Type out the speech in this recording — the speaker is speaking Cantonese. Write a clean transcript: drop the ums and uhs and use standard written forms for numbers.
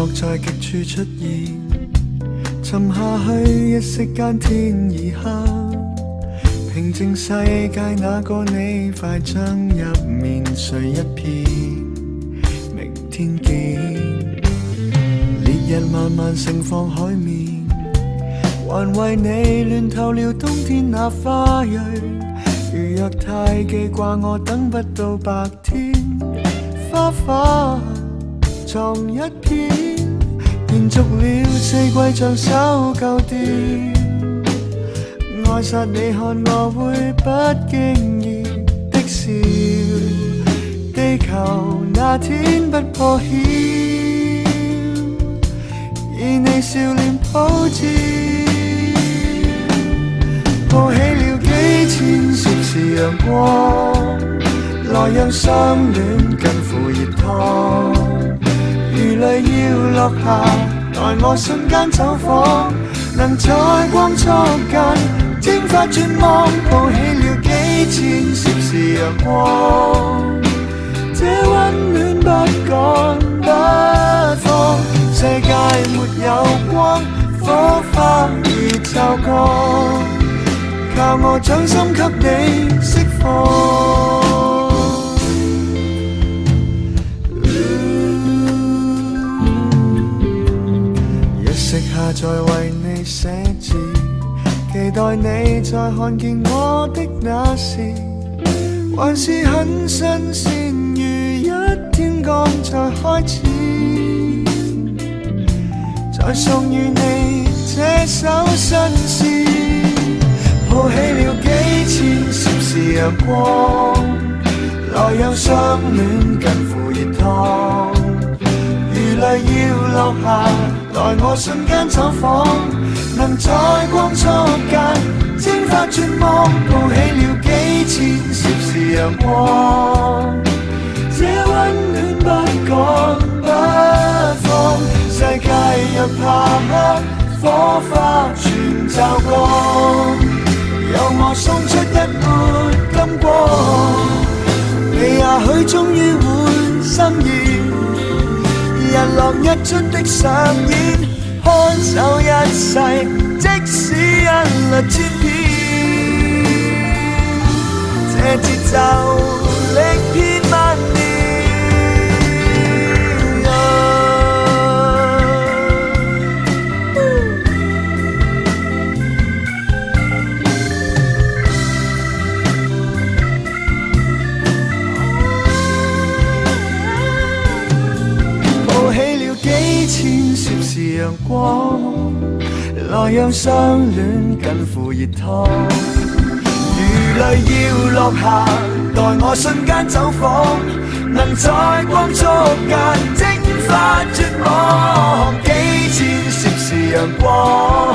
落在極處出現，沉下去一息間天已黑，平靜世界那個你快將入眠睡一片，明天見。烈日慢慢盛放海面，還為你亂透了冬天那花蕊。如若太記掛我，等不到白天，花花藏一片，延續了四季像守舊電。愛殺你看我會不經意的笑，地球那天不破曉，以你笑臉鋪照，抱起了幾千攝氏陽光，來讓相戀近乎熱燙。如淚要落下，待我瞬間走訪，能在光速間蒸發絕望。抱起了幾千攝氏陽光，這溫暖不講不放。世界沒有光，火花已驟降，靠我掌心給你釋放。一息下再為你寫字，期待你再看見我的那時，還是很新鮮，如一天剛才開始。再送予你這首新詩，抱起了幾千攝氏陽光，來讓相戀近乎熱燙。如淚要落下，待我瞬間走訪，能在光速間蒸發絕望。抱起了幾千攝氏陽光，這溫暖不講不放。世界若怕黑，火花全驟降，由我送出一抹金光。你也許終於會心意，日落日出的上演，看守一世，即使因律千遍，這節奏力遍萬年。幾千攝氏陽光，來讓相戀近乎熱燙。如淚要落下，待我瞬間走訪，能在光速間蒸發絕望。幾千攝氏陽光，